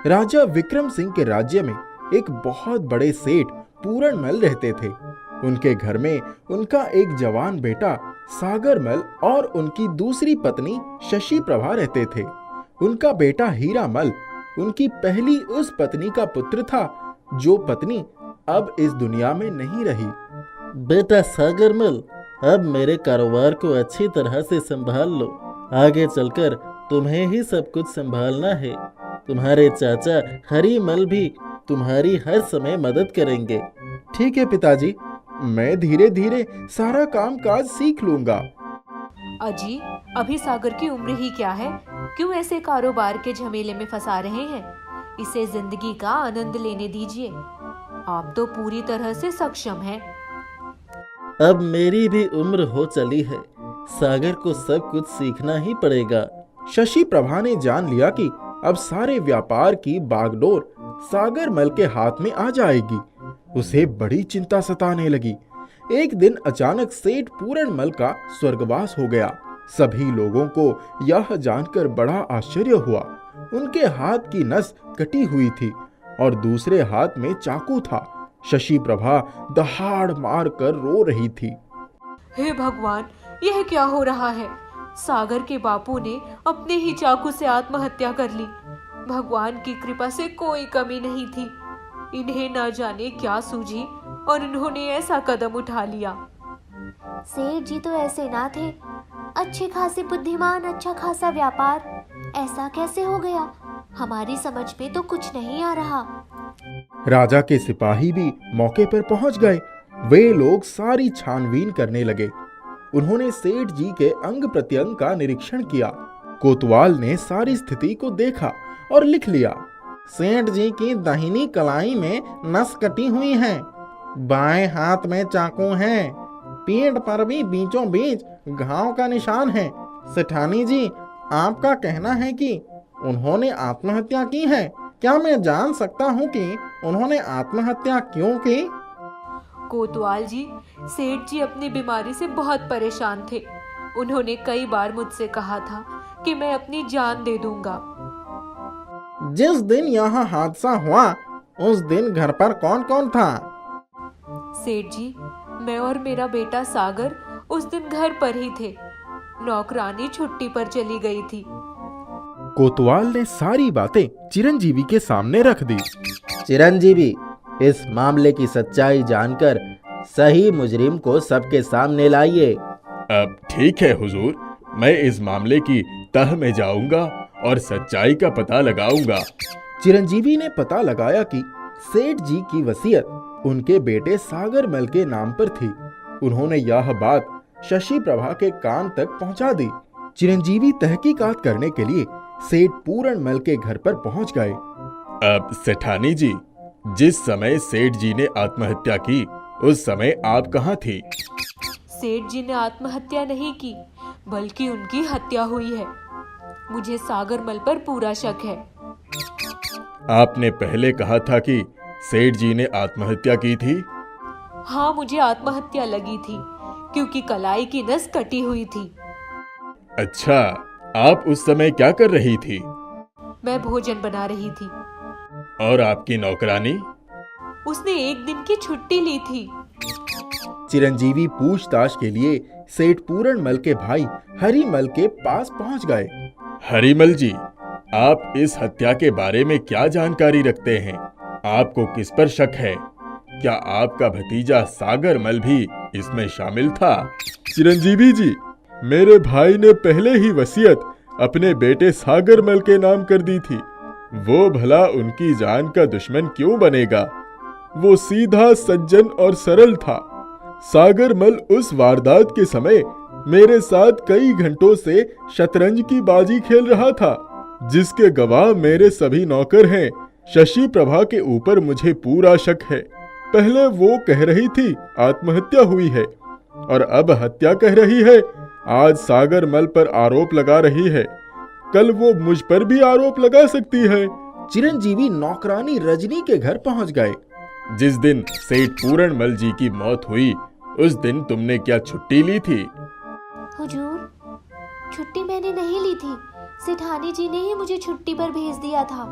राजा विक्रम सिंह के राज्य में एक बहुत बड़े सेठ पूरनमल रहते थे। उनके घर में उनका एक जवान बेटा सागरमल और उनकी दूसरी पत्नी शशि प्रभा रहते थे। उनका बेटा हीरामल उनकी पहली उस पत्नी का पुत्र था जो पत्नी अब इस दुनिया में नहीं रही। बेटा सागरमल, अब मेरे कारोबार को अच्छी तरह से संभाल लो। आगे चलकर तुम्हें ही सब कुछ संभालना है। तुम्हारे चाचा हरिमल भी तुम्हारी हर समय मदद करेंगे। ठीक है पिताजी, मैं धीरे धीरे सारा काम काज सीख लूंगा। अजी, अभी सागर की उम्र ही क्या है, क्यों ऐसे कारोबार के झमेले में फंसा रहे हैं? इसे जिंदगी का आनंद लेने दीजिए। आप तो पूरी तरह से सक्षम हैं। अब मेरी भी उम्र हो चली है, सागर को सब कुछ सीखना ही पड़ेगा। शशि प्रभा ने जान लिया कि अब सारे व्यापार की बागडोर सागरमल के हाथ में आ जाएगी। उसे बड़ी चिंता सताने लगी। एक दिन अचानक सेठ पूरनमल का स्वर्गवास हो गया। सभी लोगों को यह जानकर बड़ा आश्चर्य हुआ। उनके हाथ की नस कटी हुई थी और दूसरे हाथ में चाकू था। शशि प्रभा दहाड़ मार कर रो रही थी। हे भगवान, यह क्या हो रहा है? सागर के बापू ने अपने ही चाकू से आत्महत्या कर ली। भगवान की कृपा से कोई कमी नहीं थी। इन्हें ना जाने क्या सूझी और इन्होंने ऐसा कदम उठा लिया। सेठ जी तो ऐसे ना थे, अच्छे खासे बुद्धिमान, अच्छा खासा व्यापार, ऐसा कैसे हो गया? हमारी समझ में तो कुछ नहीं आ रहा। राजा के सिपाही भी मौके पर पहुंच गए। वे लोग सारी छानबीन करने लगे। उन्होंने सेठ जी के अंग प्रत्यंग का निरीक्षण किया। कोतवाल ने सारी स्थिति को देखा और लिख लिया। सेठ जी की दाहिनी कलाई में नस कटी हुई है, बाएं हाथ में चाकू है, पीठ पर भी बीचों बीच घाव का निशान है। सेठानी जी, आपका कहना है कि उन्होंने आत्महत्या की है। क्या मैं जान सकता हूँ कि उन्होंने आत्महत्या क्यों की? कोतवाल जी, सेठ जी अपनी बीमारी से बहुत परेशान थे। उन्होंने कई बार मुझसे कहा था कि मैं अपनी जान दे दूंगा। जिस दिन यह हादसा हुआ उस दिन घर पर कौन कौन था? सेठ जी, मैं और मेरा बेटा सागर उस दिन घर पर ही थे। नौकरानी छुट्टी पर चली गई थी। कोतवाल ने सारी बातें चिरंजीवी के सामने रख दी। चिरंजीवी, इस मामले की सच्चाई जानकर सही मुजरिम को सबके सामने लाइए। अब ठीक है हुजूर, मैं इस मामले की तह में जाऊंगा और सच्चाई का पता लगाऊंगा। चिरंजीवी ने पता लगाया कि सेठ जी की वसीयत उनके बेटे सागरमल के नाम पर थी। उन्होंने यह बात शशि प्रभा के कान तक पहुंचा दी। चिरंजीवी तहकीकात करने के लिए सेठ पूरनमल के घर पर पहुंच गए। अब सेठानी जी, जिस समय सेठ जी ने आत्महत्या की उस समय आप कहाँ थी? सेठ जी ने आत्महत्या नहीं की, बल्कि उनकी हत्या हुई है। मुझे सागरमल पर पूरा शक है। आपने पहले कहा था कि सेठ जी ने आत्महत्या की थी। हाँ, मुझे आत्महत्या लगी थी क्योंकि कलाई की नस कटी हुई थी। अच्छा, आप उस समय क्या कर रही थी? मैं भोजन बना रही थी। और आपकी नौकरानी? उसने एक दिन की छुट्टी ली थी। चिरंजीवी पूछताछ के लिए सेठ पूरनमल के भाई हरिमल के पास पहुंच गए। हरिमल जी, आप इस हत्या के बारे में क्या जानकारी रखते हैं? आपको किस पर शक है? क्या आपका भतीजा सागरमल भी इसमें शामिल था? चिरंजीवी जी, मेरे भाई ने पहले ही वसीयत अपने बेटे सागरमल के नाम कर दी थी। वो भला उनकी जान का दुश्मन क्यों बनेगा? वो सीधा, सज्जन और सरल था। सागरमल उस वारदात के समय मेरे साथ कई घंटों से शतरंज की बाजी खेल रहा था, जिसके गवाह मेरे सभी नौकर हैं। शशि प्रभा के ऊपर मुझे पूरा शक है। पहले वो कह रही थी आत्महत्या हुई है और अब हत्या कह रही है। आज सागरमल पर आरोप लगा रही है, कल वो मुझ पर भी आरोप लगा सकती है। चिरंजीवी नौकरानी रजनी के घर पहुंच गए। जिस दिन सेठ पूरनमल जी की मौत हुई उस दिन तुमने क्या छुट्टी ली थी? हुजूर, छुट्टी मैंने नहीं ली थी। सेठानी जी ने ही मुझे छुट्टी पर भेज दिया था।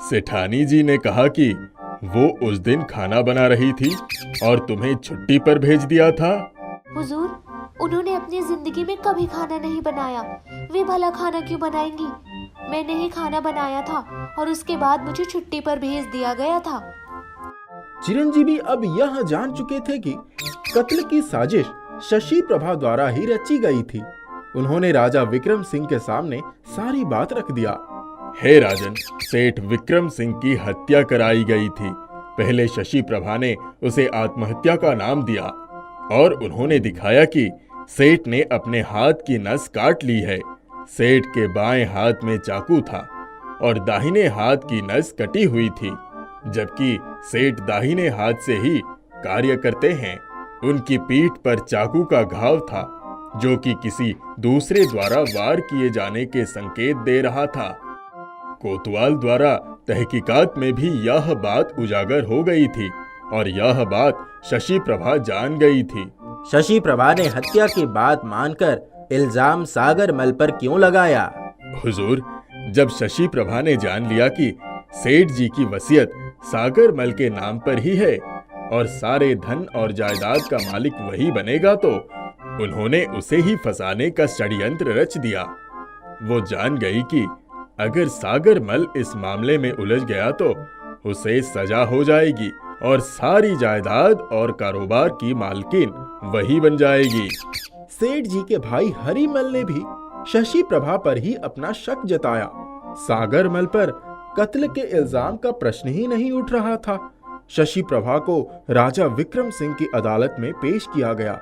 सेठानी जी ने कहा कि वो उस दिन खाना बना रही थी और तुम्हें छुट्टी पर भेज दिया था। हुजूर, उन्होंने अपनी जिंदगी में कभी खाना नहीं बनाया, वे भला खाना क्यों बनाएंगी? मैंने ही खाना बनाया था और उसके बाद मुझे छुट्टी पर भेज दिया गया था। चिरंजीवी अब यह जान चुके थे कि कत्ल की साजिश शशि प्रभा द्वारा ही रची गई थी। उन्होंने राजा विक्रम सिंह के सामने सारी बात रख दिया। हे राजन, सेठ विक्रम सिंह की हत्या कराई गई थी। पहले शशि प्रभा ने उसे आत्महत्या का नाम दिया और उन्होंने दिखाया कि सेठ ने अपने हाथ की नस काट ली है। सेठ के बाएं हाथ में चाकू था और दाहिने हाथ की नस कटी हुई थी, जबकि सेठ दाहिने हाथ से ही कार्य करते हैं। उनकी पीठ पर चाकू का घाव था, जो कि किसी दूसरे द्वारा वार किए जाने के संकेत दे रहा था। कोतवाल द्वारा तहकीकात में भी यह बात उजागर हो गई थी और यह बात शशि प्रभा जान गई थी। शशि प्रभा ने हत्या की बात मानकर इल्जाम सागर मल पर क्यों लगाया? हुजूर, जब शशि प्रभा ने जान लिया कि सेठ जी की वसीयत सागर मल के नाम पर ही है और सारे धन और जायदाद का मालिक वही बनेगा, तो उन्होंने उसे ही फंसाने का षड्यंत्र रच दिया। वो जान गई कि अगर सागर मल इस मामले में उलझ गया तो उसे सजा हो जाएगी और सारी जायदाद और कारोबार की मालकिन वही बन जाएगी। सेठ जी के भाई हरिमल ने भी शशि प्रभा पर ही अपना शक जताया। सागर मल पर कत्ल के इल्जाम का प्रश्न ही नहीं उठ रहा था। शशि प्रभा को राजा विक्रम सिंह की अदालत में पेश किया गया।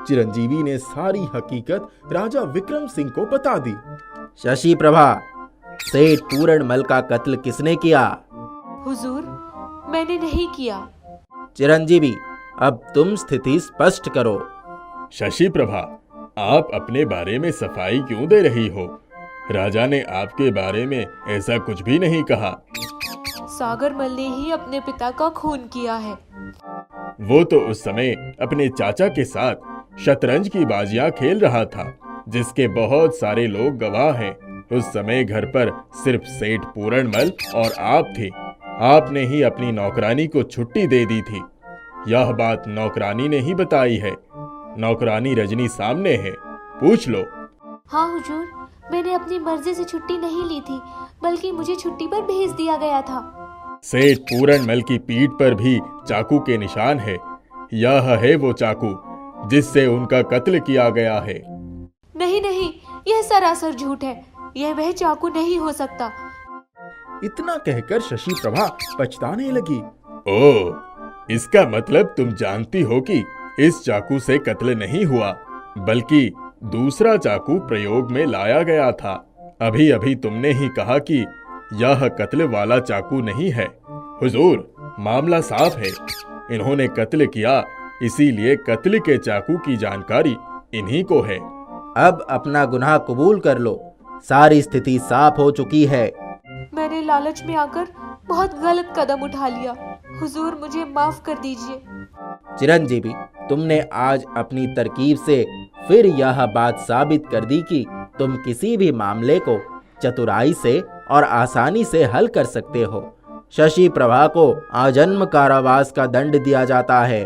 चिरंजीवी ने सारी हकीकत राजा विक्रम सिंह को बता दी। शशि प्रभा, सेठ पूरण मल का कत्ल किसने किया? हुजूर, मैंने नहीं किया। चिरंजीवी, अब तुम स्थिति स्पष्ट करो। शशि प्रभा, आप अपने बारे में सफाई क्यों दे रही हो? राजा ने आपके बारे में ऐसा कुछ भी नहीं कहा। सागर मल ने ही अपने पिता का खून किया है। वो तो उस समय अपने चाचा के साथ शतरंज की बाजियां खेल रहा था, जिसके बहुत सारे लोग गवाह हैं। उस समय घर पर सिर्फ सेठ पूरणमल और आप थे। आपने ही अपनी नौकरानी को छुट्टी दे दी थी। यह बात नौकरानी ने ही बताई है। नौकरानी रजनी सामने है, पूछ लो। हाँ हुजूर, मैंने अपनी मर्जी से छुट्टी नहीं ली थी, बल्कि मुझे छुट्टी पर भेज दिया गया था। सेठ पूरणमल की पीठ पर भी चाकू के निशान है। यह है वो चाकू जिससे उनका कत्ल किया गया है। नहीं नहीं, यह सरासर झूठ है। यह वह चाकू नहीं हो सकता। इतना कहकर शशि प्रभा पछताने लगी। ओह, इसका मतलब तुम जानती हो कि इस चाकू से कत्ल नहीं हुआ, बल्कि दूसरा चाकू प्रयोग में लाया गया था। अभी अभी तुमने ही कहा कि यह कत्ल वाला चाकू नहीं है। हुजूर, मामला साफ है। इन्होंने कत्ल किया, इसीलिए कत्ल के चाकू की जानकारी इन्हीं को है। अब अपना गुनाह कबूल कर लो। सारी स्थिति साफ हो चुकी है। मैंने लालच में आकर बहुत गलत कदम उठा लिया। हुजूर, मुझे माफ कर दीजिए। चिरंजीवी, तुमने आज अपनी तरकीब से फिर यह बात साबित कर दी कि तुम किसी भी मामले को चतुराई से और आसानी से हल कर सकते हो। शशि प्रभा को आजन्म कारावास का दंड दिया जाता है।